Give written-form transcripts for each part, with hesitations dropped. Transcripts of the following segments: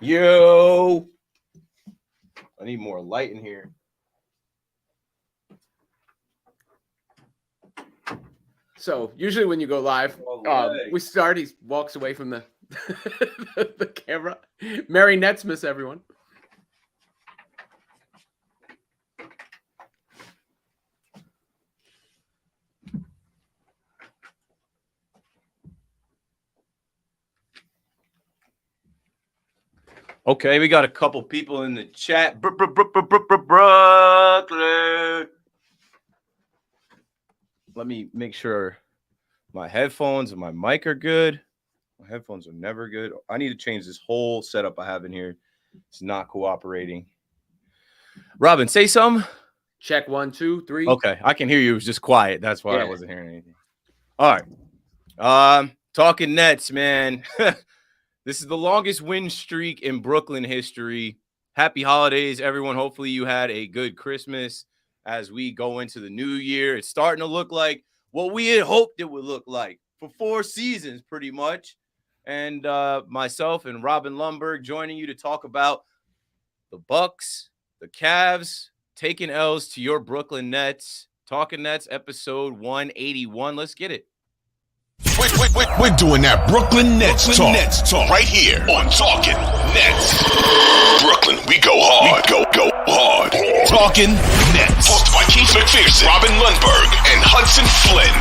Yo, I need more light in here. So usually when you go live, we start. He walks away from the the camera. Merry Netsmas, everyone. Okay, we got a couple people in the chat. Brooklyn. Let me make sure my headphones and my mic are good. My headphones are never good. I need to change this whole setup I have in here. It's not cooperating. Robin, say something. Check 1, 2, 3. Okay, I can hear you. It was just quiet. That's why I wasn't hearing anything. All right. Talking Nets, man. This is the longest win streak in Brooklyn history. Happy holidays, everyone. Hopefully you had a good Christmas as we go into the new year. It's starting to look like what we had hoped it would look like for 4 seasons, pretty much. And myself and Robin Lundberg joining you to talk about the Bucks, the Cavs, taking L's to your Brooklyn Nets. Talking Nets, episode 181. Let's get it. We're doing that Brooklyn Nets talk right here on Talking Nets. Brooklyn, we go hard. We go hard. Talking Nets. Hosted by Keith McPherson, Robin Lundberg, and Hudson Flynn.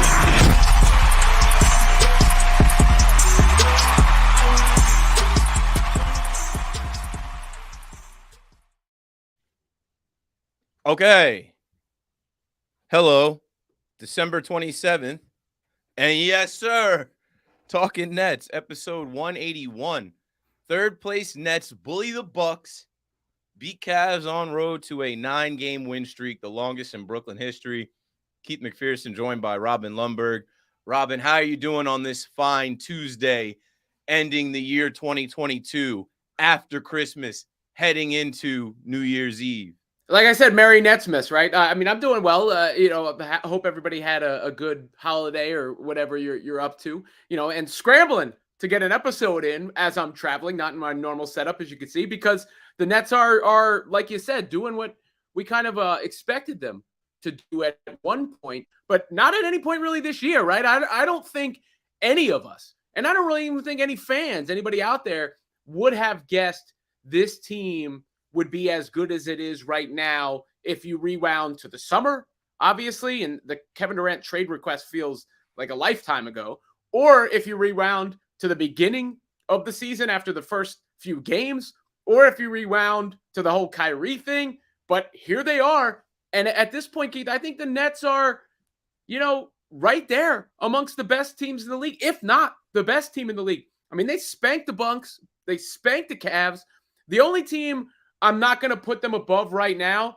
Okay. Hello. December 27th. And yes, sir, Talking Nets, episode 181. Third place Nets bully the Bucks, beat Cavs on road to a 9-game win streak, the longest in Brooklyn history. Keith McPherson joined by Robin Lundberg. Robin, how are you doing on this fine Tuesday, ending the year 2022, after Christmas, heading into New Year's Eve? Like I said, Merry Netsmas, right? I mean, I'm doing well. I hope everybody had a good holiday or whatever you're up to, and scrambling to get an episode in as I'm traveling, not in my normal setup, as you can see, because the Nets are like you said, doing what we kind of expected them to do at one point, but not at any point really this year, right? I don't think any of us, and I don't really even think any fans, anybody out there would have guessed this team would be as good as it is right now if you rewound to the summer, obviously, and the Kevin Durant trade request feels like a lifetime ago, or if you rewound to the beginning of the season after the first few games, or if you rewound to the whole Kyrie thing. But here they are. And at this point, Keith, I think the Nets are, right there amongst the best teams in the league, if not the best team in the league. I mean, they spanked the Bucks. They spanked the Cavs. The only team I'm not going to put them above right now,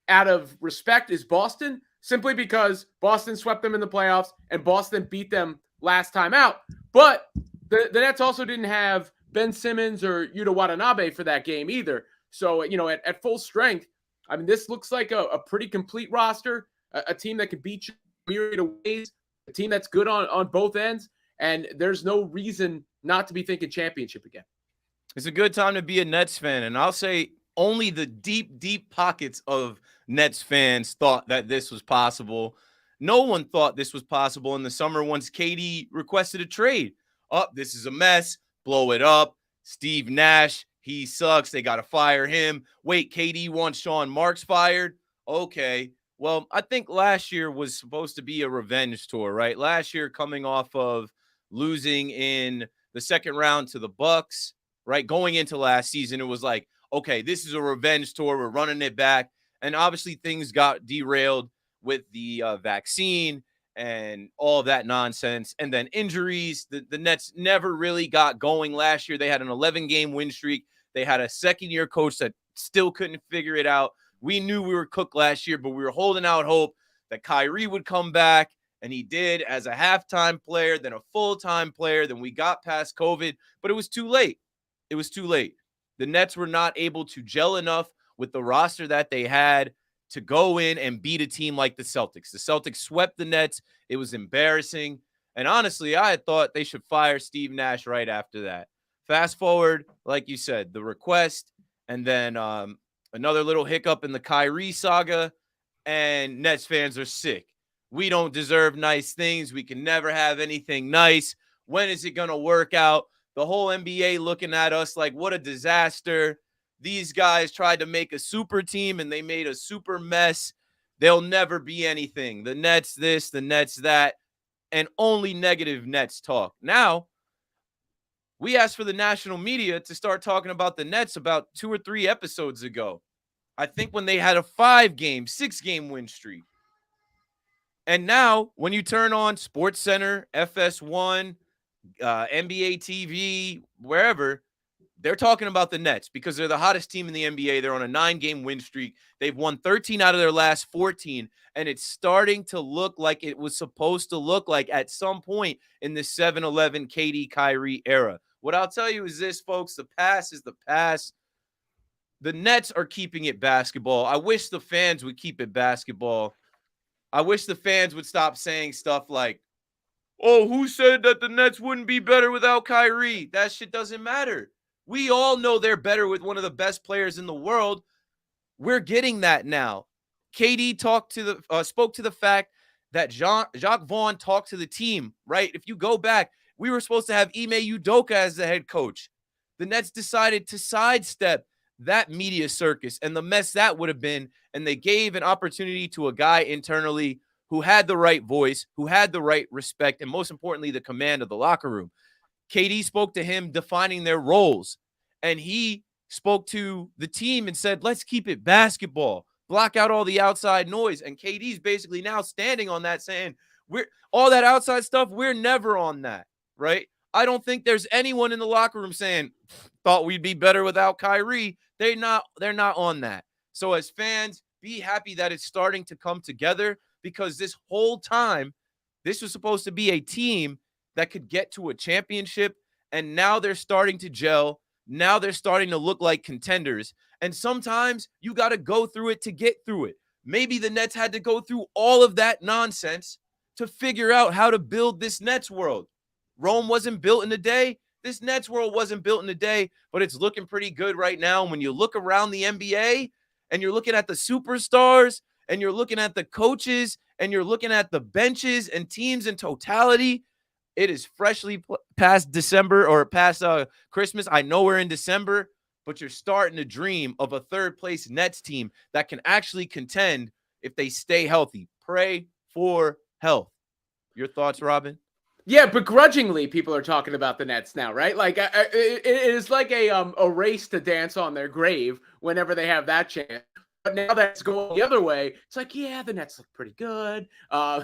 out of respect, is Boston, simply because Boston swept them in the playoffs and Boston beat them last time out. But the Nets also didn't have Ben Simmons or Yuta Watanabe for that game either. So, at full strength, I mean, this looks like a pretty complete roster, a team that can beat you in a myriad of ways, a team that's good on both ends, and there's no reason not to be thinking championship again. It's a good time to be a Nets fan, and I'll say only the deep, deep pockets of Nets fans thought that this was possible. No one thought this was possible in the summer once KD requested a trade. This is a mess. Blow it up. Steve Nash, he sucks. They got to fire him. Wait, KD wants Sean Marks fired? Okay. Well, I think last year was supposed to be a revenge tour, right? Last year, coming off of losing in the second round to the Bucks, right? Going into last season, it was like, okay, this is a revenge tour. We're running it back. And obviously things got derailed with the vaccine and all of that nonsense. And then injuries. The Nets never really got going last year. They had an 11-game win streak. They had a second-year coach that still couldn't figure it out. We knew we were cooked last year, but we were holding out hope that Kyrie would come back. And he did, as a halftime player, then a full-time player. Then we got past COVID, but it was too late. It was too late. The Nets were not able to gel enough with the roster that they had to go in and beat a team like the Celtics. The Celtics swept the Nets. It was embarrassing. And honestly, I had thought they should fire Steve Nash right after that. Fast forward, like you said, the request, and then another little hiccup in the Kyrie saga, and Nets fans are sick. We don't deserve nice things. We can never have anything nice. When is it going to work out? The whole NBA looking at us like, what a disaster. These guys tried to make a super team, and they made a super mess. They'll never be anything. The Nets this, the Nets that, and only negative Nets talk. Now, we asked for the national media to start talking about the Nets about 2 or 3 episodes ago. I think when they had a 5-game, 6-game win streak. And now when you turn on SportsCenter, FS1, NBA TV, wherever, they're talking about the Nets because they're the hottest team in the NBA. They're on a 9-game win streak. They've won 13 out of their last 14, and it's starting to look like it was supposed to look like at some point in the 7-11 KD Kyrie era. What I'll tell you is this, folks, the past is the past. The Nets are keeping it basketball. I wish the fans would keep it basketball. I wish the fans would stop saying stuff like, oh, who said that the Nets wouldn't be better without Kyrie? That shit doesn't matter. We all know they're better with one of the best players in the world. We're getting that now. KD spoke to the fact that Jacques Vaughn talked to the team, right? If you go back, we were supposed to have Ime Udoka as the head coach. The Nets decided to sidestep that media circus and the mess that would have been, and they gave an opportunity to a guy internally who had the right voice, who had the right respect, and most importantly, the command of the locker room. KD spoke to him defining their roles, and he spoke to the team and said, let's keep it basketball, block out all the outside noise. And KD's basically now standing on that saying, we're all that outside stuff, we're never on that, right? I don't think there's anyone in the locker room saying, thought we'd be better without Kyrie. They're not on that. So as fans, be happy that it's starting to come together, because this whole time, this was supposed to be a team that could get to a championship, and now they're starting to gel. Now they're starting to look like contenders, and sometimes you got to go through it to get through it. Maybe the Nets had to go through all of that nonsense to figure out how to build this Nets world. Rome wasn't built in a day. This Nets world wasn't built in a day, but it's looking pretty good right now. And when you look around the NBA and you're looking at the superstars and you're looking at the coaches and you're looking at the benches and teams in totality, it is freshly past December or past Christmas. I know we're in December, but you're starting to dream of a third-place Nets team that can actually contend if they stay healthy. Pray for health. Your thoughts, Robin? Yeah, begrudgingly, people are talking about the Nets now, right? Like it is like a race to dance on their grave whenever they have that chance. But now that's going the other way. It's like, yeah, the Nets look pretty good, But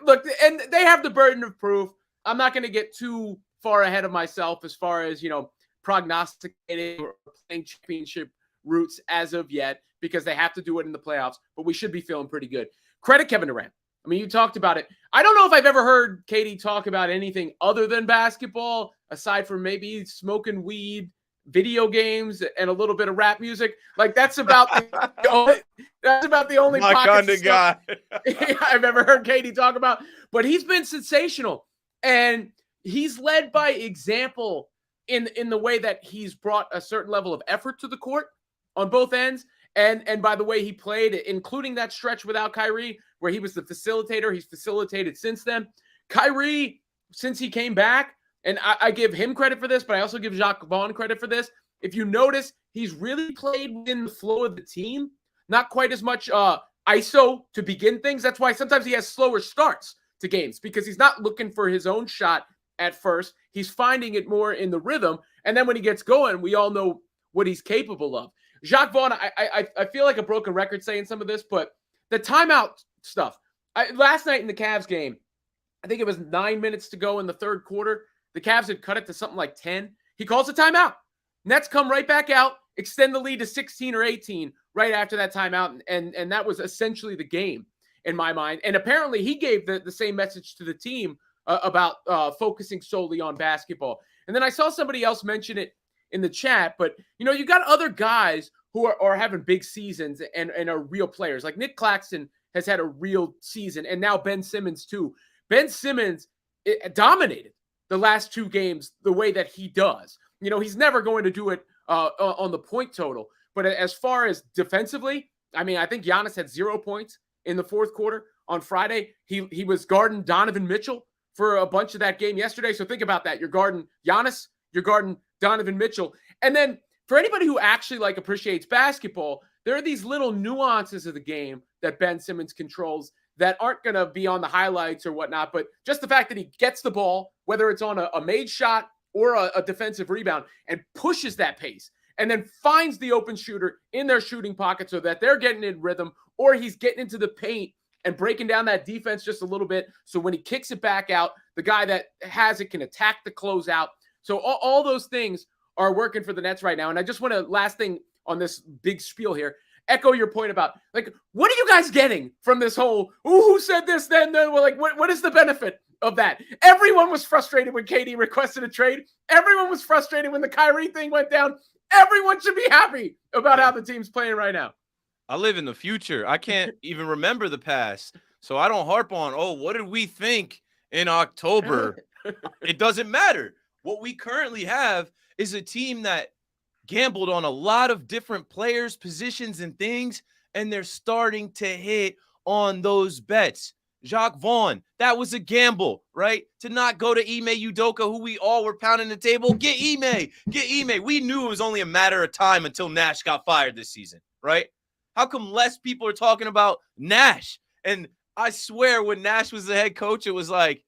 look, and they have the burden of proof. I'm not going to get too far ahead of myself as far as prognosticating or playing championship routes as of yet, because they have to do it in the playoffs. But we should be feeling pretty good. Credit Kevin Durant. I mean, you talked about it. I don't know if I've ever heard KD talk about anything other than basketball, aside from maybe smoking weed, video games, and a little bit of rap music. Like that's about the only my kind of guy I've ever heard KD talk about. But he's been sensational, and he's led by example in the way that he's brought a certain level of effort to the court on both ends. And by the way he played, including that stretch without Kyrie, where he was the facilitator. He's facilitated since then. Kyrie, since he came back, and I give him credit for this, but I also give Jacques Vaughn credit for this. If you notice, he's really played within the flow of the team. Not quite as much ISO to begin things. That's why sometimes he has slower starts to games, because he's not looking for his own shot at first. He's finding it more in the rhythm. And then when he gets going, we all know what he's capable of. Jacques Vaughn, I feel like a broken record saying some of this, but the timeout stuff. Last night in the Cavs game, I think it was 9 minutes to go in the third quarter. The Cavs had cut it to something like 10. He calls a timeout. Nets come right back out, extend the lead to 16 or 18 right after that timeout, and that was essentially the game in my mind. And apparently he gave the same message to the team about focusing solely on basketball. And then I saw somebody else mention it in the chat, but you got other guys who are having big seasons and are real players. Like Nick Claxton has had a real season, and now Ben Simmons too. Ben Simmons dominated the last 2 games the way that he does. You know, he's never going to do it on the point total. But as far as defensively, I mean, I think Giannis had 0 points in the fourth quarter on Friday. He was guarding Donovan Mitchell for a bunch of that game yesterday. So think about that. You're guarding Giannis, you're guarding Donovan Mitchell. And then for anybody who actually like appreciates basketball, there are these little nuances of the game that Ben Simmons controls that aren't going to be on the highlights or whatnot. But just the fact that he gets the ball, whether it's on a made shot or a defensive rebound, and pushes that pace and then finds the open shooter in their shooting pocket so that they're getting in rhythm, or he's getting into the paint and breaking down that defense just a little bit. So when he kicks it back out, the guy that has it can attack the closeout. So all those things are working for the Nets right now. And I just want to, last thing on this big spiel here, echo your point about, like, what are you guys getting from this whole, who said this then? Well, like, what is the benefit of that? Everyone was frustrated when KD requested a trade. Everyone was frustrated when the Kyrie thing went down. Everyone should be happy about how the team's playing right now. I live in the future. I can't even remember the past. So I don't harp on, what did we think in October? It doesn't matter. What we currently have is a team that gambled on a lot of different players, positions, and things, and they're starting to hit on those bets. Jacques Vaughn, that was a gamble, right? To not go to Ime Udoka, who we all were pounding the table. Get Ime. We knew it was only a matter of time until Nash got fired this season, right? How come less people are talking about Nash? And I swear when Nash was the head coach, it was like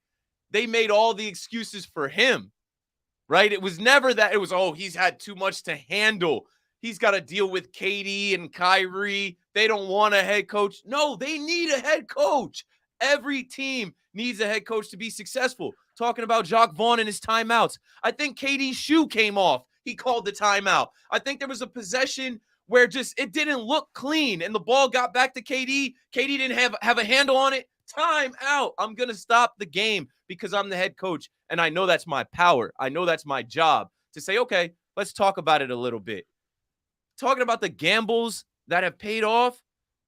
they made all the excuses for him, right? It was never that. It was, he's had too much to handle. He's got to deal with KD and Kyrie. They don't want a head coach. No, they need a head coach. Every team needs a head coach to be successful. Talking about Jacques Vaughn and his timeouts. I think KD's shoe came off. He called the timeout. I think there was a possession where just it didn't look clean and the ball got back to KD. KD didn't have a handle on it. Time out. I'm going to stop the game because I'm the head coach, and I know that's my power. I know that's my job to say, okay, let's talk about it a little bit. Talking about the gambles that have paid off,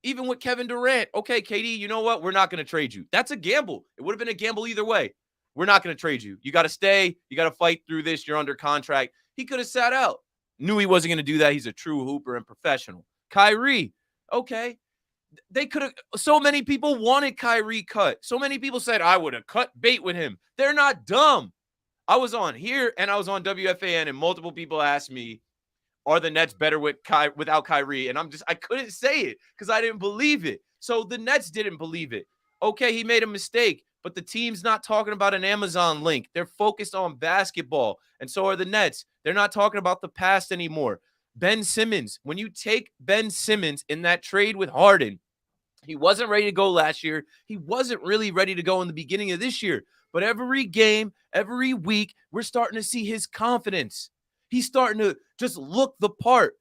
even with Kevin Durant. Okay, KD, you know what? We're not going to trade you. That's a gamble. It would have been a gamble either way. We're not going to trade you. You got to stay. You got to fight through this. You're under contract. He could have sat out. Knew he wasn't going to do that. He's a true hooper and professional. Kyrie, okay. They could have, so many people wanted Kyrie cut. So many people said, I would have cut bait with him. They're not dumb. I was on here and I was on WFAN and multiple people asked me, are the Nets better without Kyrie? And I couldn't say it because I didn't believe it. So the Nets didn't believe it. Okay, he made a mistake, but the team's not talking about an Amazon link. They're focused on basketball, and so are the Nets. They're not talking about the past anymore. Ben Simmons, when you take Ben Simmons in that trade with Harden, he wasn't ready to go last year. He wasn't really ready to go in the beginning of this year. But every game, every week, we're starting to see his confidence. He's starting to just look the part.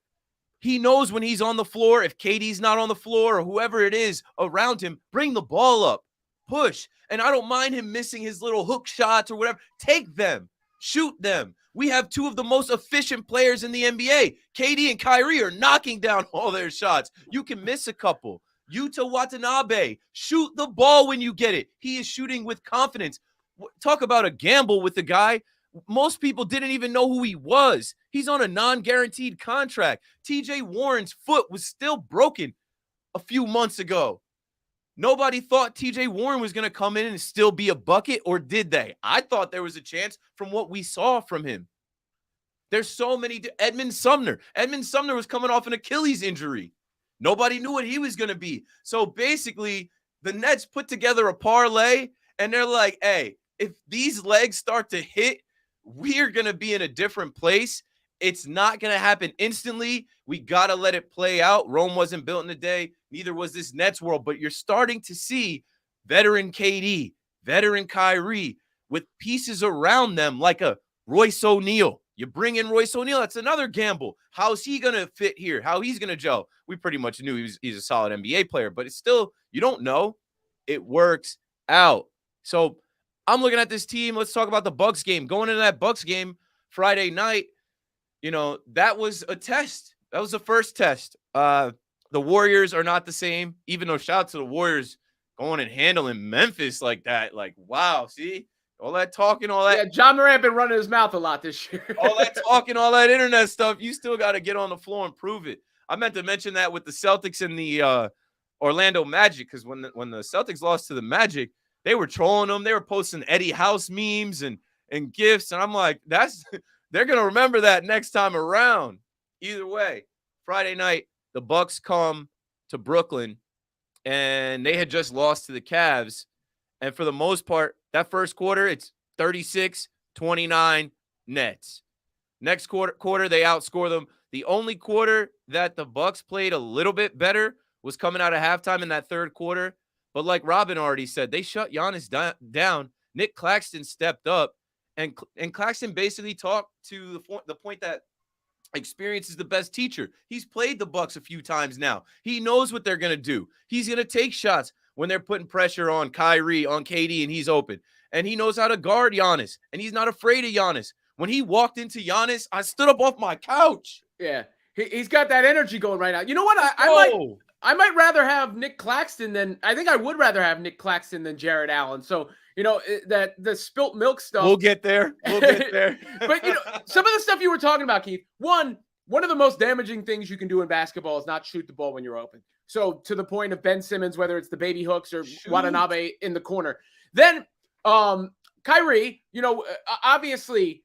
He knows when he's on the floor, if KD's not on the floor or whoever it is around him, bring the ball up, push. And I don't mind him missing his little hook shots or whatever. Take them, shoot them. We have two of the most efficient players in the NBA. KD and Kyrie are knocking down all their shots. You can miss a couple. Yuta Watanabe, shoot the ball when you get it. He is shooting with confidence. Talk about a gamble with the guy. Most people didn't even know who he was. He's on a non-guaranteed contract. TJ Warren's foot was still broken a few months ago. Nobody thought TJ Warren was going to come in and still be a bucket, or did they? I thought there was a chance from what we saw from him. There's so many. Edmund Sumner. Edmund Sumner was coming off an Achilles injury. Nobody knew what he was going to be. So basically, the Nets put together a parlay, and they're like, hey, if these legs start to hit, we're going to be in a different place. It's not going to happen instantly. We got to let it play out. Rome wasn't built in a day. Neither was this Nets world. But you're starting to see veteran KD, veteran Kyrie with pieces around them like a Royce O'Neal. You bring in Royce O'Neal, that's another gamble. How's he going to fit here? How he's going to gel? We pretty much knew he's a solid NBA player, but it's still, you don't know. It works out. So I'm looking at this team. Let's talk about the Bucks game. Going into that Bucks game Friday night, that was a test. That was the first test. The Warriors are not the same, even though shout out to the Warriors going and handling Memphis like that. Like, wow, see? all that talking, all that, Yeah, John Morant been running his mouth a lot this year. all that talking, all that internet stuff. You still got to get on the floor and prove it. I meant to mention that with the Celtics and the Orlando Magic, because when the Celtics lost to the Magic, they were trolling them. They were posting Eddie House memes and gifs, and I'm like, they're gonna remember that next time around. Either way, Friday night the Bucks come to Brooklyn, and they had just lost to the Cavs, and for the most part, that first quarter it's 36-29 Nets. Next quarter they outscore them. The only quarter that the Bucks played a little bit better was coming out of halftime in that third quarter. But like Robin already said, they shut Giannis down. Nick Claxton stepped up, and Claxton basically talked to the point that experience is the best teacher. He's played the Bucks a few times now. He knows what they're going to do. He's going to take shots when they're putting pressure on Kyrie, on KD, and he's open. And he knows how to guard Giannis, and he's not afraid of Giannis. When he walked into Giannis, I stood up off my couch. Yeah, he's got that energy going right now. You know what? I might rather have Nick Claxton than I think I would rather have Nick Claxton than Jared Allen. So, you know, that the spilt milk stuff. We'll get there. But, you know, some of the stuff you were talking about, Keith, one of the most damaging things you can do in basketball is not shoot the ball when you're open. So to the point of Ben Simmons, whether it's the baby hooks or Watanabe in the corner. Then Kyrie, you know, obviously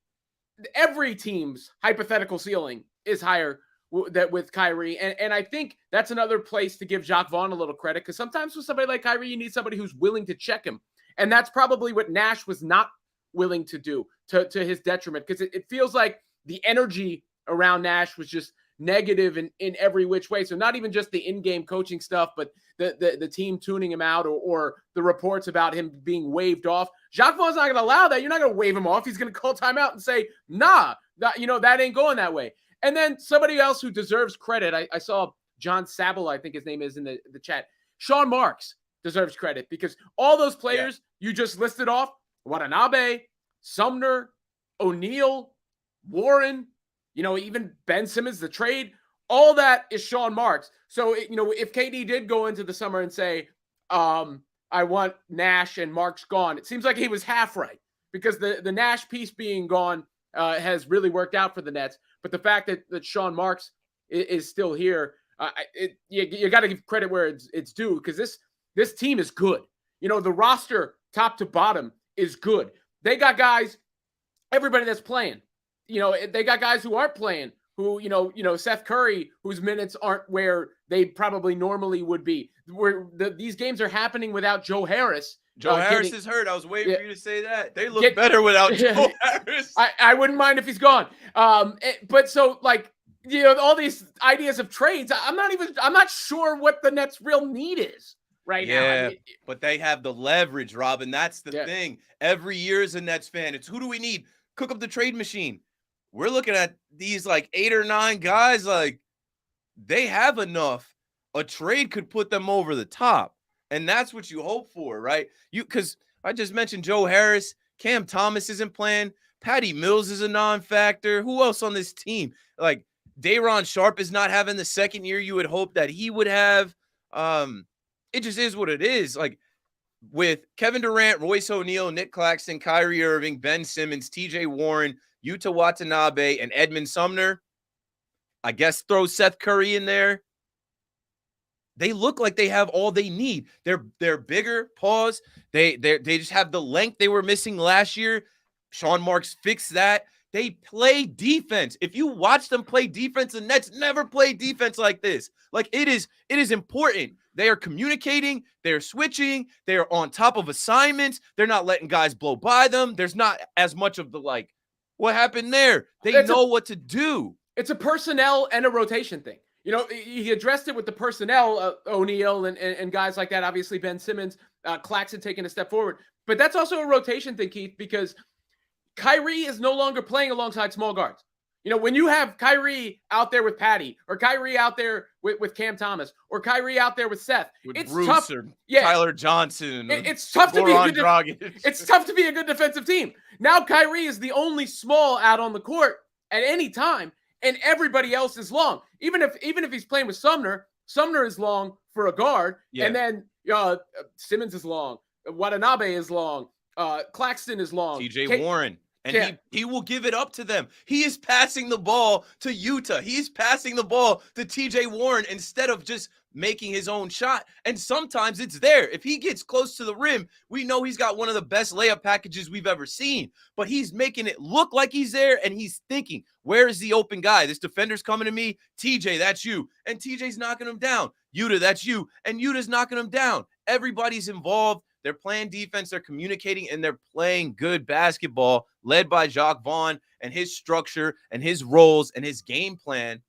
every team's hypothetical ceiling is higher with Kyrie. And I think that's another place to give Jacques Vaughn a little credit, because sometimes with somebody like Kyrie, you need somebody who's willing to check him. And that's probably what Nash was not willing to do to his detriment, because it feels like the energy around Nash was just negative in every which way. So not even just the in-game coaching stuff, but the team tuning him out or the reports about him being waved off. Jacques Vaughn's not going to allow that. You're not going to wave him off. He's going to call timeout and say, nah, that ain't going that way. And then somebody else who deserves credit, I saw John Sabel, I think his name is in the chat. Sean Marks deserves credit, because all those players you just listed off, Watanabe, Sumner, O'Neal, Warren, you know, even Ben Simmons, the trade, all that is Sean Marks. So, you know, if KD did go into the summer and say, I want Nash and Marks gone, it seems like he was half right, because the Nash piece being gone has really worked out for the Nets. But the fact that Sean Marks is still here, you got to give credit where it's due, because this team is good. You know, the roster top to bottom is good. They got guys, everybody that's playing. You know, they got guys who aren't playing, who, you know, Seth Curry, whose minutes aren't where they probably normally would be. These games are happening without Joe Harris. Joe Harris is hurt. I was waiting for you to say that. They look better without Joe Harris. I wouldn't mind if he's gone. But so, like, you know, all these ideas of trades, I'm not sure what the Nets' real need is right now. I mean, but they have the leverage, Robin. That's the thing. Every year as a Nets fan, it's who do we need? Cook up the trade machine. We're looking at these like 8 or 9 guys, like they have enough. A trade could put them over the top. And that's what you hope for, right? Because I just mentioned Joe Harris, Cam Thomas isn't playing, Patty Mills is a non-factor. Who else on this team? Like Day'Ron Sharpe is not having the second year you would hope that he would have. It just is what it is. Like with Kevin Durant, Royce O'Neal, Nick Claxton, Kyrie Irving, Ben Simmons, TJ Warren, Yuta Watanabe, and Edmund Sumner, I guess throw Seth Curry in there. They look like they have all they need. They're bigger, pause. They just have the length they were missing last year. Sean Marks fixed that. They play defense. If you watch them play defense, the Nets never play defense like this. Like it is important. They are communicating, they're switching, they're on top of assignments, they're not letting guys blow by them. There's not as much of the like, what happened there? They know what to do. It's a personnel and a rotation thing. You know, he addressed it with the personnel, O'Neal and guys like that. Obviously, Ben Simmons, Claxton taking a step forward. But that's also a rotation thing, Keith, because Kyrie is no longer playing alongside small guards. You know, when you have Kyrie out there with Patty, or Kyrie out there with Cam Thomas, or Kyrie out there with Seth, it's Bruce tough. Or Tyler Johnson. It's tough to be it's tough to be a good defensive team. Now Kyrie is the only small out on the court at any time, and everybody else is long. Even if he's playing with Sumner is long for a guard, and then Simmons is long, Watanabe is long. Claxton is long. TJ Warren. And Yeah. he will give it up to them. He is passing the ball to Yuta. He's passing the ball to TJ Warren instead of just making his own shot. And sometimes it's there. If he gets close to the rim, we know he's got one of the best layup packages we've ever seen. But he's making it look like he's there, and he's thinking, where is the open guy? This defender's coming to me. TJ, that's you. And TJ's knocking him down. Yuta, that's you. And Yuta's knocking him down. Everybody's involved. They're playing defense, they're communicating, and they're playing good basketball led by Jacque Vaughn and his structure and his roles and his game plan.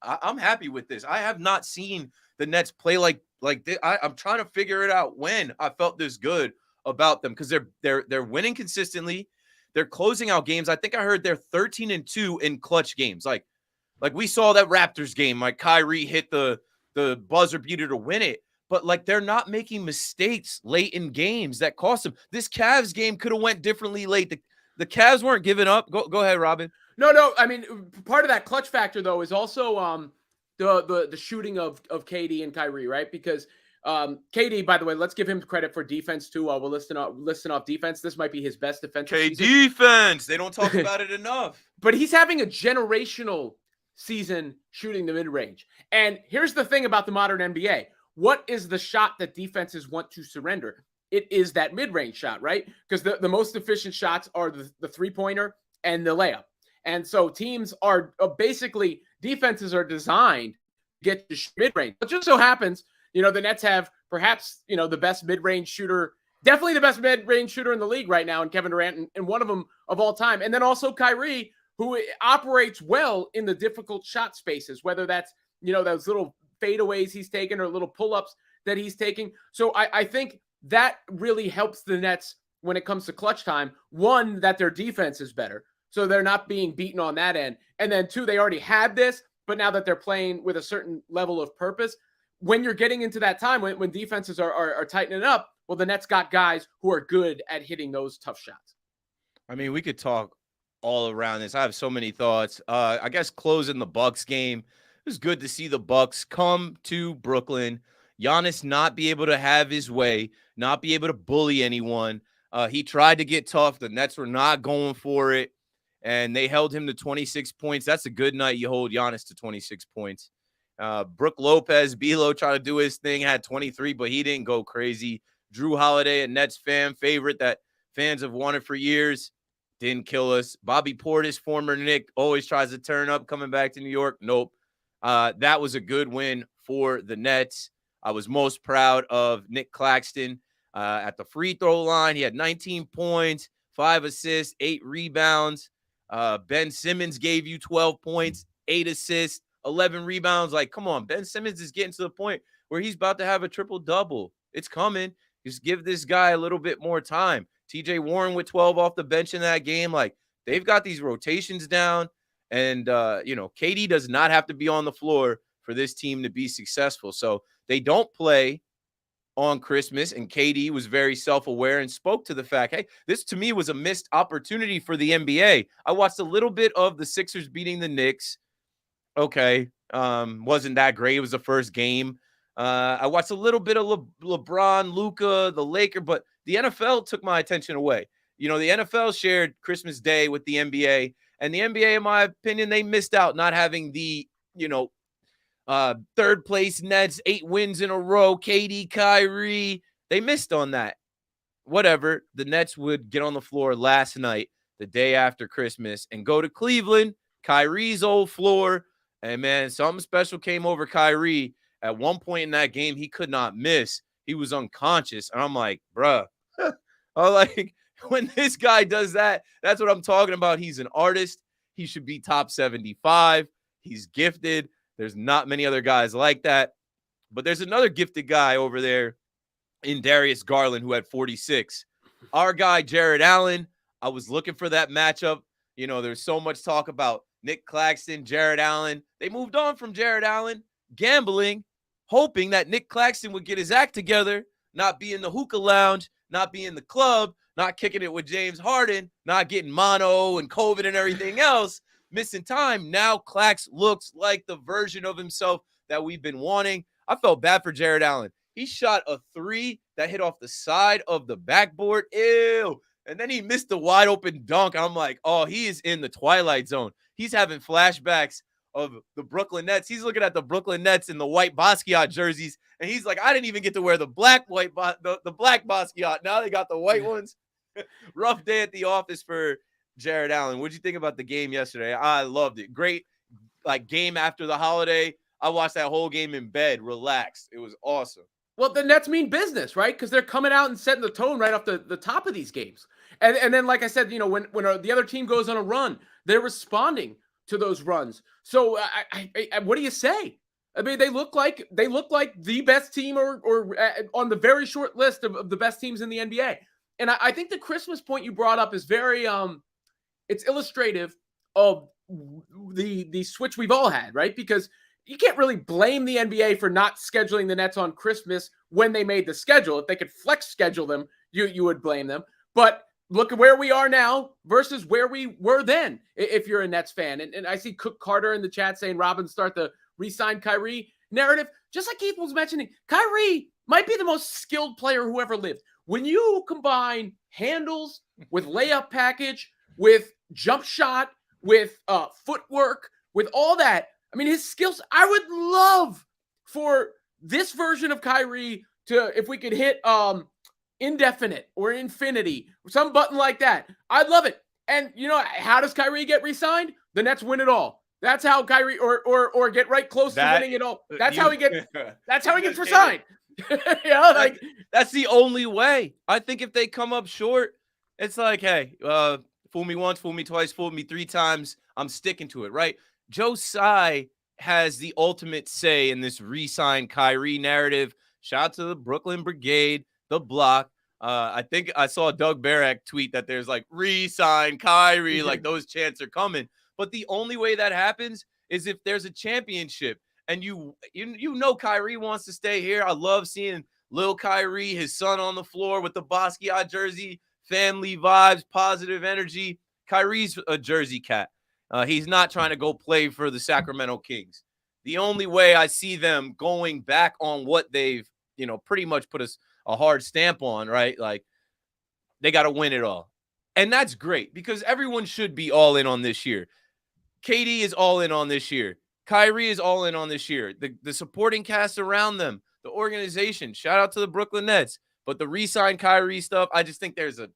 I'm happy with this. I have not seen the Nets play like this. I'm trying to figure it out when I felt this good about them because they're winning consistently. They're closing out games. I think I heard they're 13-2 in clutch games. Like we saw that Raptors game. Like Kyrie hit the buzzer beater to win it. But, like, they're not making mistakes late in games that cost them. This Cavs game could have went differently late. The Cavs weren't giving up. Go ahead, Robin. No. I mean, part of that clutch factor, though, is also the shooting of KD and Kyrie, right? Because KD, by the way, let's give him credit for defense, too. We're listing off defense. This might be his best defensive season. Defense. They don't talk about it enough. But he's having a generational season shooting the mid-range. And here's the thing about the modern NBA. What is the shot that defenses want to surrender? It is that mid-range shot, right? Because the most efficient shots are the three-pointer and the layup. And so teams are basically, defenses are designed to get to mid-range. It just so happens, the Nets have perhaps, the best mid-range shooter, definitely the best mid-range shooter in the league right now, and Kevin Durant, and one of them of all time. And then also Kyrie, who operates well in the difficult shot spaces, whether that's, those little fadeaways he's taking or little pull-ups that he's taking. So I think that really helps the Nets when it comes to clutch time. One, that their defense is better, so they're not being beaten on that end. And then two, they already had this, but now that they're playing with a certain level of purpose, when you're getting into that time when defenses are tightening up, well, the Nets got guys who are good at hitting those tough shots. I mean, we could talk all around this. I have so many thoughts. I guess closing the Bucks game, it was good to see the Bucks come to Brooklyn. Giannis not be able to have his way, not be able to bully anyone. He tried to get tough. The Nets were not going for it, and they held him to 26 points. That's a good night. You hold Giannis to 26 points. Brook Lopez, Belo tried to do his thing, had 23, but he didn't go crazy. Drew Holiday, a Nets fan favorite that fans have wanted for years, didn't kill us. Bobby Portis, former Knick, always tries to turn up coming back to New York. Nope. That was a good win for the Nets. I was most proud of Nick Claxton at the free throw line. He had 19 points, 5 assists, 8 rebounds. Ben Simmons gave you 12 points, 8 assists, 11 rebounds. Like, come on, Ben Simmons is getting to the point where he's about to have a triple-double. It's coming. Just give this guy a little bit more time. TJ Warren with 12 off the bench in that game. Like, they've got these rotations down. And, KD does not have to be on the floor for this team to be successful. So they don't play on Christmas, and KD was very self-aware and spoke to the fact, hey, this to me was a missed opportunity for the NBA. I watched a little bit of the Sixers beating the Knicks. Okay, wasn't that great. It was the first game. I watched a little bit of LeBron, Luka, the Lakers, but the NFL took my attention away. The NFL shared Christmas Day with the NBA, and the NBA, in my opinion, they missed out not having the, third place Nets, 8 wins in a row, KD, Kyrie. They missed on that. Whatever. The Nets would get on the floor last night, the day after Christmas, and go to Cleveland, Kyrie's old floor. And, man, something special came over Kyrie. At one point in that game, he could not miss. He was unconscious. And I'm like, bruh. When this guy does that, that's what I'm talking about. He's an artist. He should be top 75. He's gifted. There's not many other guys like that. But there's another gifted guy over there in Darius Garland who had 46. Our guy, Jared Allen, I was looking for that matchup. There's so much talk about Nick Claxton, Jared Allen. They moved on from Jared Allen, gambling, hoping that Nick Claxton would get his act together, not be in the hookah lounge, not be in the club, not kicking it with James Harden, not getting mono and COVID and everything else, missing time. Now Clax looks like the version of himself that we've been wanting. I felt bad for Jared Allen. He shot a 3 that hit off the side of the backboard. Ew. And then he missed the wide open dunk. I'm like, oh, he is in the twilight zone. He's having flashbacks of the Brooklyn Nets. He's looking at the Brooklyn Nets in the white Basquiat jerseys, and he's like, I didn't even get to wear the black Basquiat. Now they got the white ones. Rough day at the office for Jared Allen. What'd you think about the game yesterday? I loved it. Great, like, game after the holiday. I watched that whole game in bed, relaxed. It was awesome. Well, the Nets mean business, right? Because they're coming out and setting the tone right off the top of these games. And then, like I said, when the other team goes on a run, they're responding to those runs. So what do you say? I mean, they look like the best team or on the very short list of the best teams in the NBA. And I think the Christmas point you brought up is very it's illustrative of the switch we've all had, right? Because you can't really blame the NBA for not scheduling the Nets on Christmas when they made the schedule. If they could flex schedule them, you would blame them. But look at where we are now versus where we were then, if you're a Nets fan. And I see Cook Carter in the chat saying Robin start the re-sign Kyrie narrative. Just like Keith was mentioning, Kyrie might be the most skilled player who ever lived. When you combine handles with layup package, with jump shot, with footwork, with all that, I mean, his skills, I would love for this version of Kyrie to, if we could hit indefinite or infinity, some button like that, I'd love it. And how does Kyrie get re-signed? The Nets win it all. That's how Kyrie or get right close to winning it all. That's how he gets re-signed. That's the only way. I think if they come up short, it's like, hey, fool me once, fool me twice, fool me 3 times. I'm sticking to it, right? Joe Tsai has the ultimate say in this re-sign Kyrie narrative. Shout out to the Brooklyn Brigade, the block. I think I saw Doug Barak tweet that there's like re-sign Kyrie, like those chants are coming. But the only way that happens is if there's a championship. And you know Kyrie wants to stay here. I love seeing Lil Kyrie, his son on the floor with the Basquiat jersey, family vibes, positive energy. Kyrie's a Jersey cat. He's not trying to go play for the Sacramento Kings. The only way I see them going back on what they've, pretty much put a hard stamp on, right? Like, they got to win it all. And that's great because everyone should be all in on this year. KD is all in on this year. Kyrie is all in on this year. The supporting cast around them, the organization. Shout out to the Brooklyn Nets. But the re-sign Kyrie stuff, I just think there's a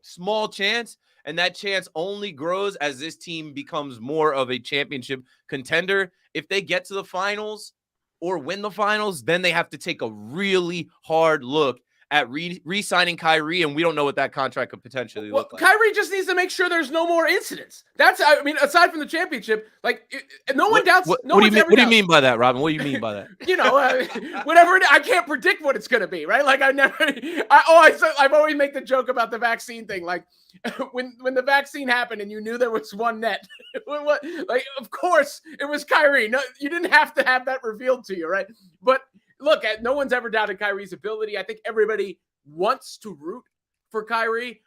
small chance, and that chance only grows as this team becomes more of a championship contender. If they get to the finals or win the finals, then they have to take a really hard look at re-signing Kyrie, and we don't know what that contract could potentially look like. Kyrie just needs to make make sure there's no more incidents. Aside from the championship, no one doubts. What do you mean by that, Robin? What do you mean by that? Whatever. I can't predict what it's going to be, right? Like I've always make the joke about the vaccine thing. Like when the vaccine happened and you knew there was one net, of course it was Kyrie. No, you didn't have to have that revealed to you, right? But look, no one's ever doubted Kyrie's ability. I think everybody wants to root for Kyrie.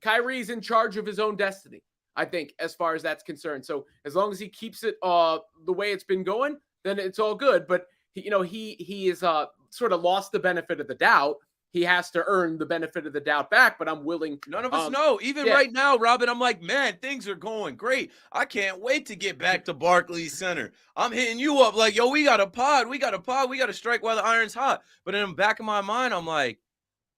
Kyrie's in charge of his own destiny, I think, as far as that's concerned. So as long as he keeps it the way it's been going, then it's all good. But he is sort of lost the benefit of the doubt. He has to earn the benefit of the doubt back, but I'm willing. None of us know. Even right now, Robin, I'm like, man, things are going great. I can't wait to get back to Barclays Center. I'm hitting you up like, yo, we got a pod. We got to strike while the iron's hot. But in the back of my mind, I'm like,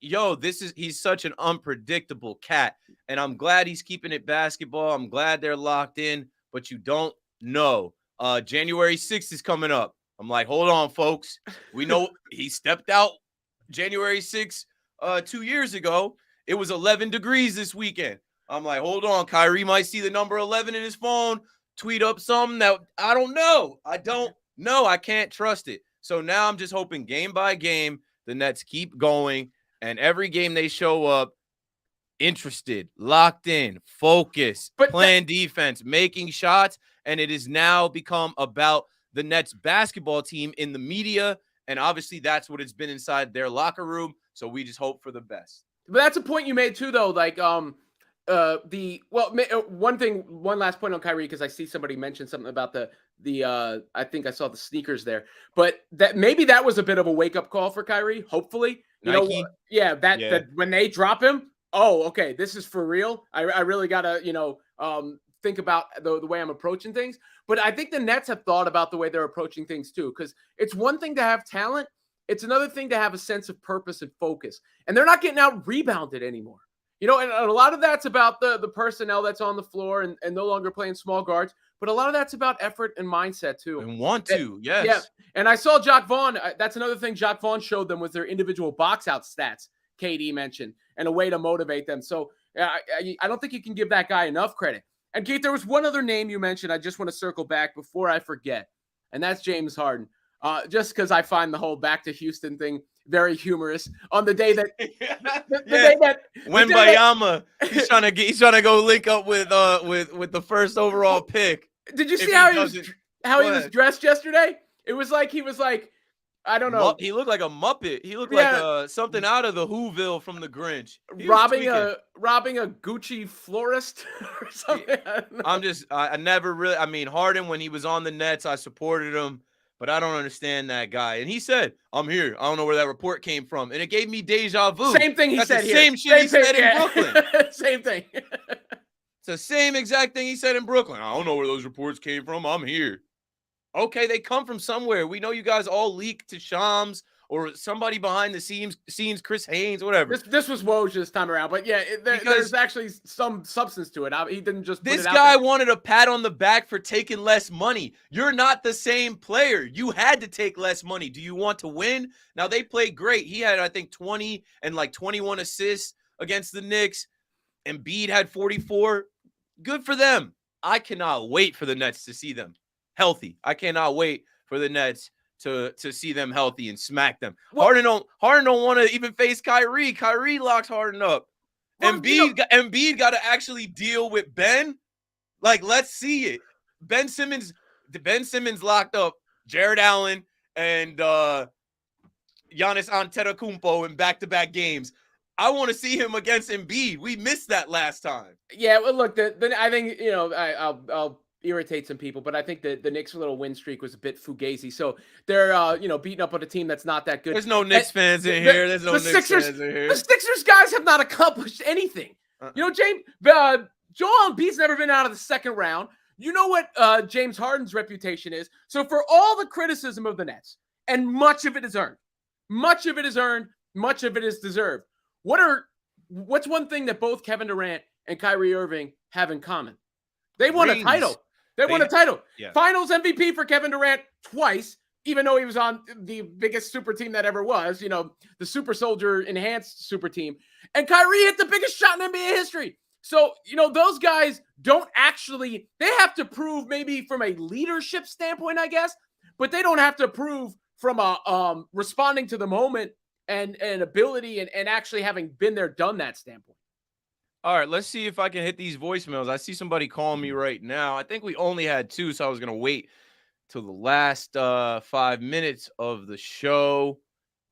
yo, he's such an unpredictable cat. And I'm glad he's keeping it basketball. I'm glad they're locked in, but you don't know. January 6th is coming up. I'm like, hold on, folks. We know he stepped out January 6th, 2 years ago. It was 11 degrees this weekend. I'm like, hold on. Kyrie might see the number 11 in his phone, tweet up something that I don't know. I don't know. I can't trust it. So now I'm just hoping game by game, the Nets keep going, and every game they show up interested, locked in, focused, playing defense, making shots, and it has now become about the Nets basketball team in the media. And obviously that's what it's been inside their locker room. So we just hope for the best. But that's a point you made too, though. Like, one last point on Kyrie, because I see somebody mention something about the I think I saw the sneakers there, but that maybe that was a bit of a wake up call for Kyrie, hopefully, You know, Nike. yeah, that Yeah. that when they drop him, oh, okay, this is for real. I really gotta, think about the way I'm approaching things. But I think the Nets have thought about the way they're approaching things too, because it's one thing to have talent, it's another thing to have a sense of purpose and focus. And they're not getting out rebounded anymore. And a lot of that's about the personnel that's on the floor and no longer playing small guards, but a lot of that's about effort and mindset too. And want Eh, to, Yeah, yes. and I saw Jacques Vaughn. That's another thing Jacques Vaughn showed them was their individual box out stats. KD mentioned and a way to motivate them. So I don't think you can give that guy enough credit. And Keith, there was one other name you mentioned. I just want to circle back before I forget, and that's James Harden. Just because I find the whole back to Houston thing very humorous. On the day that the day that when Bayama, he's trying to go link up with the first overall pick. Did you see If how he he was doesn't- how he Go was ahead. dressed yesterday? It was like he was like, I don't know, He looked like a Muppet. He looked Yeah. like something out of the Whoville from the Grinch. He was robbing tweaking. a Gucci florist or something. I never really. I mean, Harden, when he was on the Nets, I supported him, but I don't understand that guy. And he said, "I'm here. I don't know where that report came from," and it gave me deja vu. Same thing he That's said the here. same shit he said in yeah. Brooklyn. Same thing. It's the same exact thing he said in Brooklyn. I don't know where those reports came from. I'm here. Okay, they come from somewhere. We know you guys all leaked to Shams or somebody behind the scenes, Chris Haynes, whatever. This was Woj this time around, but yeah, there's Because actually some substance to it. He didn't just put this it out guy there. wanted a pat on the back for taking less money. You're not the same player. You had to take less money. Do you want to win? Now, they played great. He had, I think, 20 and like 21 assists against the Knicks. Embiid had 44. Good for them. I cannot wait for the Nets to see them healthy. I cannot wait for the Nets to see them healthy and smack them. Well- Harden don't want to even face Kyrie. Kyrie locks Harden up. Well, Embiid got to actually deal with Ben. Like, let's see it. Ben Simmons locked up Jared Allen and Giannis Antetokounmpo in back-to-back games. I want to see him against Embiid. We missed that last time. Yeah, well, look, I think I'll irritate some people, but I think the Knicks' little win streak was a bit fugazi. So they're beating up on a team that's not that good. There's no Knicks fans in the- here. There's no the Knicks Sixers- fans in here. The Sixers guys have not accomplished anything. James, Joel Embiid's never been out of the second round. You know what James Harden's reputation is. So for all the criticism of the Nets, and much of it is earned, much of it is deserved. What's one thing that both Kevin Durant and Kyrie Irving have in common? They won a Rings. title. They won a title. Yeah. Finals MVP for Kevin Durant twice, even though he was on the biggest super team that ever was, the super soldier enhanced super team. And Kyrie hit the biggest shot in NBA history. So, those guys don't actually, they have to prove maybe from a leadership standpoint, I guess, but they don't have to prove from a responding to the moment and ability and actually having been there, done that standpoint. All right, let's see if I can hit these voicemails. I see somebody calling me right now. I think we only had 2, so I was going to wait till the last 5 minutes of the show.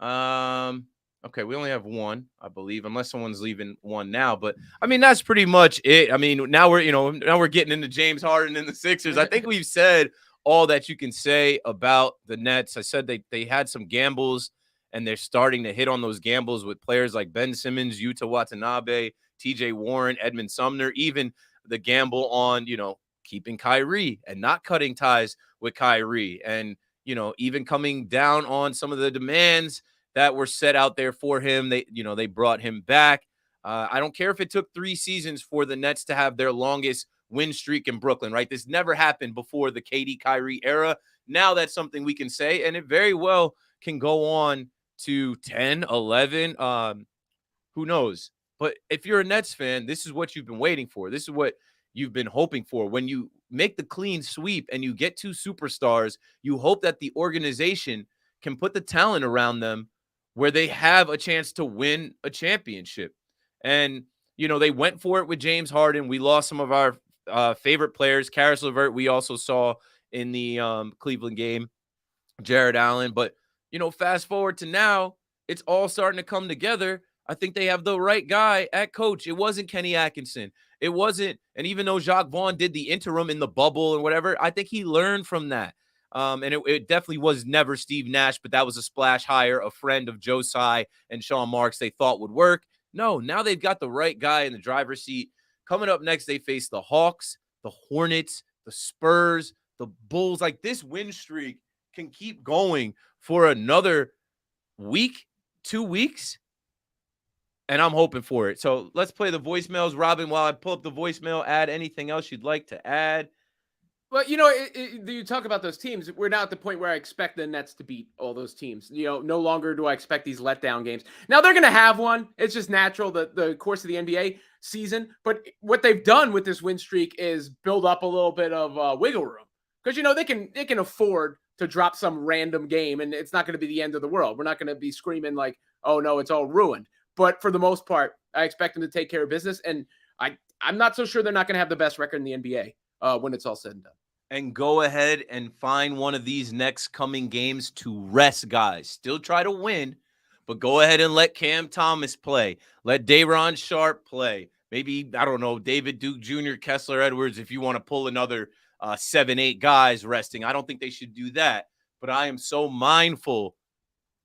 Okay, we only have 1, I believe, unless someone's leaving 1 now. But, I mean, that's pretty much it. I mean, now we're getting into James Harden and the Sixers. I think we've said all that you can say about the Nets. I said they had some gambles, and they're starting to hit on those gambles with players like Ben Simmons, Yuta Watanabe, TJ Warren, Edmund Sumner, even the gamble on, keeping Kyrie and not cutting ties with Kyrie. And, even coming down on some of the demands that were set out there for him. They brought him back. I don't care if it took 3 seasons for the Nets to have their longest win streak in Brooklyn, right? This never happened before the KD Kyrie era. Now that's something we can say, and it very well can go on to 10, 11. Who knows? But if you're a Nets fan, this is what you've been waiting for. This is what you've been hoping for. When you make the clean sweep and you get 2 superstars, you hope that the organization can put the talent around them where they have a chance to win a championship. And, they went for it with James Harden. We lost some of our favorite players. Karis LeVert, we also saw in the Cleveland game, Jared Allen. But, fast forward to now, it's all starting to come together. I think they have the right guy at coach. It wasn't Kenny Atkinson. It wasn't, and even though Jacques Vaughn did the interim in the bubble and whatever, I think he learned from that. And it definitely was never Steve Nash, but that was a splash hire, a friend of Joe Tsai and Sean Marks they thought would work. No, now they've got the right guy in the driver's seat. Coming up next, they face the Hawks, the Hornets, the Spurs, the Bulls. Like, this win streak can keep going for another week, 2 weeks, and I'm hoping for it. So let's play the voicemails. Robin, while I pull up the voicemail, add anything else you'd like to add. Well, you talk about those teams. We're now at the point where I expect the Nets to beat all those teams. No longer do I expect these letdown games. Now they're going to have one. It's just natural, the course of the NBA season. But what they've done with this win streak is build up a little bit of wiggle room, because they can afford to drop some random game, and it's not going to be the end of the world. We're not going to be screaming like, "Oh no, it's all ruined." But for the most part, I expect them to take care of business, and I'm not so sure they're not going to have the best record in the NBA when it's all said and done. And go ahead and find one of these next coming games to rest guys. Still try to win, but go ahead and let Cam Thomas play. Let Day'Ron Sharpe play. Maybe, I don't know, David Duke Jr., Kessler Edwards, if you want to pull another 7-8 guys resting. I don't think they should do that, but I am so mindful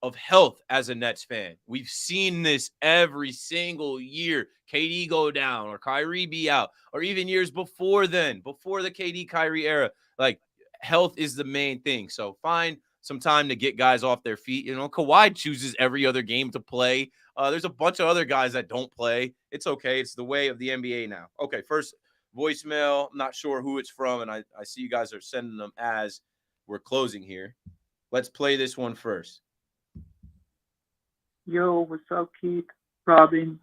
of health as a Nets fan. We've seen this every single year. KD go down or Kyrie be out, or even years before then, before the KD Kyrie era. Like, health is the main thing. So find some time to get guys off their feet. Kawhi chooses every other game to play. There's a bunch of other guys that don't play. It's okay. It's the way of the NBA now. Okay, first voicemail. I'm not sure who it's from, and I see you guys are sending them as we're closing here. Let's play this one first. Yo, what's up, Keith? Robin,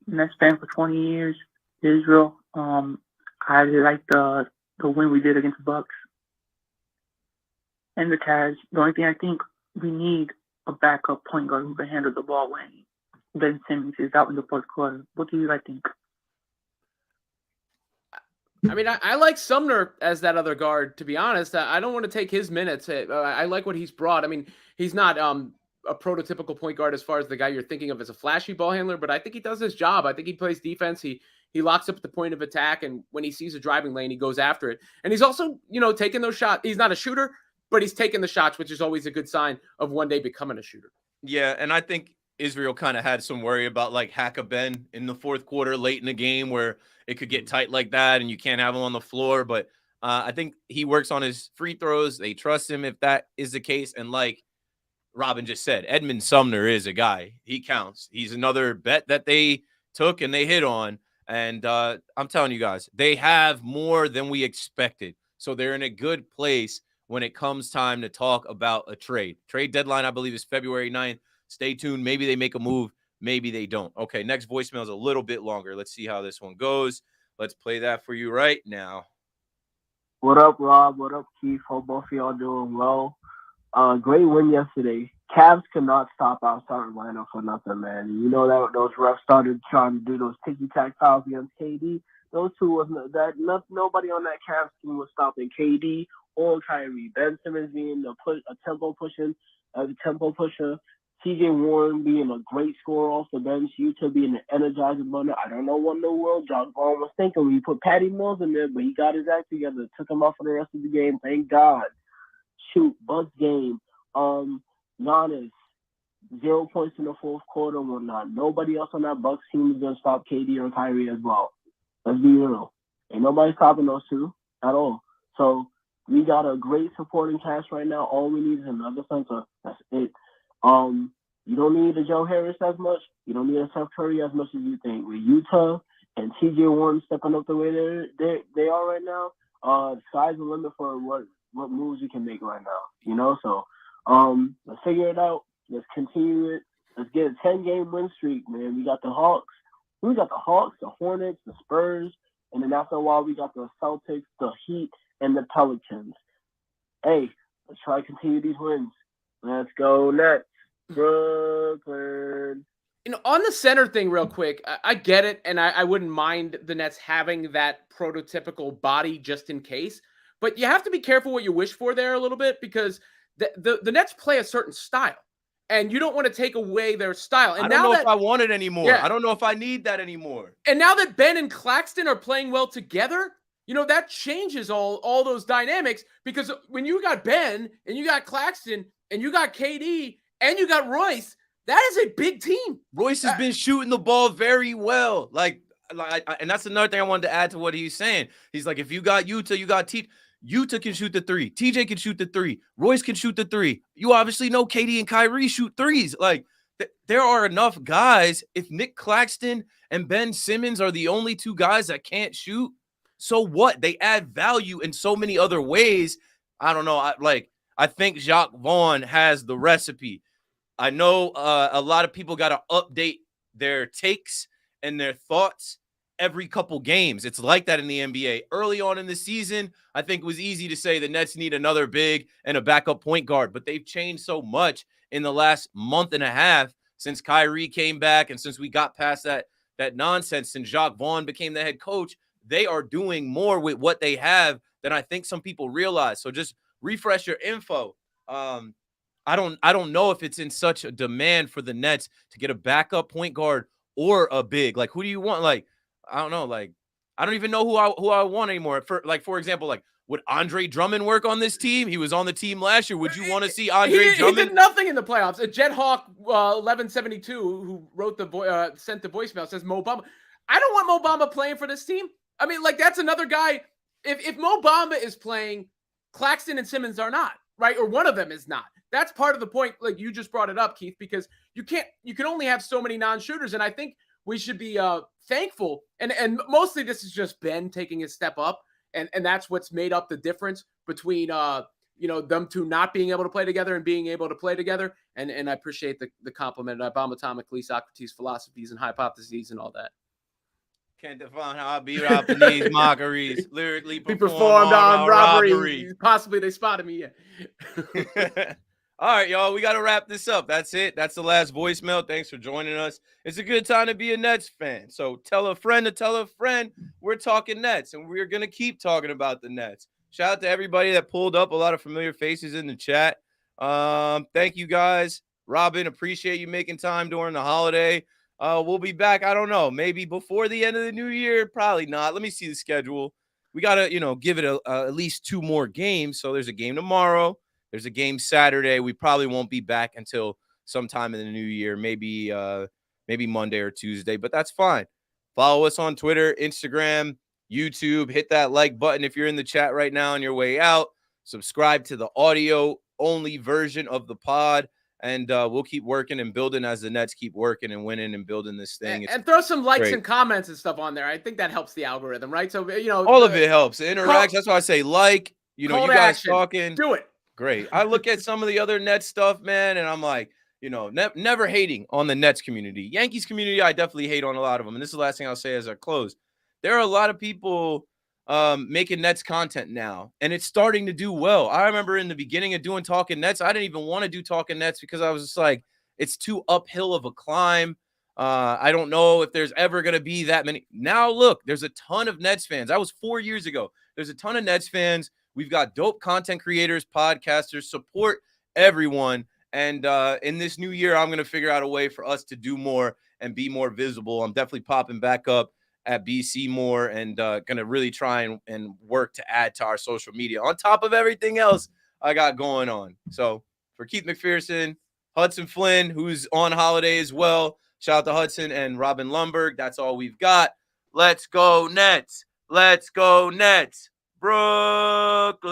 Nets fan for 20 years, Israel. I like the win we did against the Bucks and the Cavs. The only thing I think we need a backup point guard who can handle the ball when Ben Simmons is out in the fourth quarter. What do you guys think? I mean, I like Sumner as that other guard, to be honest. I don't want to take his minutes. I like what he's brought. I mean, he's not a prototypical point guard as far as the guy you're thinking of as a flashy ball handler, but I think he does his job. I think he plays defense. He locks up at the point of attack, and when he sees a driving lane, he goes after it. And he's also, taking those shots. He's not a shooter, but he's taking the shots, which is always a good sign of one day becoming a shooter. Yeah, and I think Israel kind of had some worry about like Hack-a-Ben in the fourth quarter late in the game where it could get tight like that and you can't have him on the floor. But I think he works on his free throws. They trust him if that is the case. And like Robin just said, Edmund Sumner is a guy. He counts. He's another bet that they took and they hit on. And I'm telling you guys, they have more than we expected. So they're in a good place when it comes time to talk about a trade. Trade deadline, I believe, is February 9th. Stay tuned. Maybe they make a move. Maybe they don't. Okay, next voicemail is a little bit longer. Let's see how this one goes. Let's play that for you right now. What up, Rob? What up, Keith? Hope both of y'all doing well. Great win yesterday. Cavs cannot stop our starting lineup for nothing, man. You know that those refs started trying to do those ticky-tack fouls against KD. Those two nobody on that Cavs team was stopping KD or Kyrie. Ben Simmons being a tempo pusher. T.J. Warren being a great scorer off the bench. Utah being an energizing runner. I don't know what in the world John Vaughn was thinking when he put Patty Mills in there, but he got his act together. Took him off for the rest of the game. Thank God. Shoot, Bucks game. Giannis, 0 points in the fourth quarter and whatnot. Nobody else on that Bucks team is going to stop KD or Kyrie as well. Let's be real. Ain't nobody stopping those two at all. So we got a great supporting cast right now. All we need is another center. That's it. You don't need a Joe Harris as much. You don't need a Steph Curry as much as you think. With Utah and T.J. Warren stepping up the way they are right now, the sky's the limit for what moves you can make right now. So let's figure it out. Let's continue it. Let's get a 10-game win streak, man. We got the Hawks, the Hornets, the Spurs, and then after a while we got the Celtics, the Heat, and the Pelicans. Hey, let's try to continue these wins. Let's go Nets. Brooklyn. On the center thing real quick, I get it, and I wouldn't mind the Nets having that prototypical body just in case, but you have to be careful what you wish for there a little bit, because the Nets play a certain style, and you don't want to take away their style. And I don't know if I want it anymore. Yeah. I don't know if I need that anymore. And now that Ben and Claxton are playing well together, that changes all those dynamics, because when you got Ben and you got Claxton and you got KD and you got Royce, that is a big team. Royce has been shooting the ball very well. And that's another thing I wanted to add to what he's saying. He's like, if you got Utah, you got Utah can shoot the three. TJ can shoot the three. Royce can shoot the three. You obviously know KD and Kyrie shoot threes. Like, there are enough guys. If Nick Claxton and Ben Simmons are the only two guys that can't shoot, so what? They add value in so many other ways. I don't know. I think Jacques Vaughn has the recipe. I know a lot of people got to update their takes and their thoughts every couple games. It's like that in the NBA. Early on in the season, I think it was easy to say the Nets need another big and a backup point guard, but they've changed so much in the last month and a half since Kyrie came back and since we got past that nonsense, since Jacques Vaughn became the head coach. They are doing more with what they have than I think some people realize. So just refresh your info. I don't know if it's in such a demand for the Nets to get a backup point guard or a big. Like, who do you want? Like, I don't know. Like, I don't even know who I want anymore. For example, like, would Andre Drummond work on this team? He was on the team last year. Would you want to see Andre Drummond? He did nothing in the playoffs. Jet Hawk 1172, who wrote sent the voicemail, says Mo Bamba. I don't want Mo Bamba playing for this team. I mean, like, that's another guy. If Mo Bamba is playing, Claxton and Simmons are not, right? Or one of them is not. That's part of the point. Like, you just brought it up, Keith, because you can only have so many non-shooters. And I think we should be thankful. And mostly this is just Ben taking a step up. And that's what's made up the difference between, them two not being able to play together and being able to play together. And I appreciate the compliment. Bombatonically, Socrates' philosophies and hypotheses and all that. Can't define how I beat up in these mockeries. Lyrically performed on robbery. Possibly they spotted me. Yeah. All right, y'all. We got to wrap this up. That's it. That's the last voicemail. Thanks for joining us. It's a good time to be a Nets fan. So tell a friend to tell a friend we're talking Nets, and we're going to keep talking about the Nets. Shout out to everybody that pulled up. A lot of familiar faces in the chat. Thank you, guys. Robin, appreciate you making time during the holiday. We'll be back. I don't know. Maybe before the end of the new year. Probably not. Let me see the schedule. We got to, give it at least 2 more games. So there's a game tomorrow. There's a game Saturday. We probably won't be back until sometime in the new year. Maybe Monday or Tuesday, but that's fine. Follow us on Twitter, Instagram, YouTube. Hit that like button if you're in the chat right now on your way out. Subscribe to the audio-only version of the pod. And we'll keep working and building as the Nets keep working and winning and building this thing. And throw some likes and comments and stuff on there. I think that helps the algorithm, right? So, all of it helps. It interacts. That's why I say like, you guys action. Talking. Do it. Great. I look at some of the other Nets stuff, man, and I'm like, never hating on the Nets community. Yankees community, I definitely hate on a lot of them. And this is the last thing I'll say as I close. There are a lot of people making Nets content now, and it's starting to do well. I remember in the beginning of doing Talking Nets, I didn't even want to do Talking Nets because I was just like, it's too uphill of a climb. I don't know if there's ever going to be that many. Now, look, there's a ton of Nets fans. That was 4 years ago. There's a ton of Nets fans. We've got dope content creators, podcasters, support everyone. And in this new year, I'm going to figure out a way for us to do more and be more visible. I'm definitely popping back up at BC more and going to really try and work to add to our social media on top of everything else I got going on. So for Keith McPherson, Hudson Flynn, who's on holiday as well, shout out to Hudson and Robin Lundberg. That's all we've got. Let's go Nets. Let's go Nets. Brooklyn.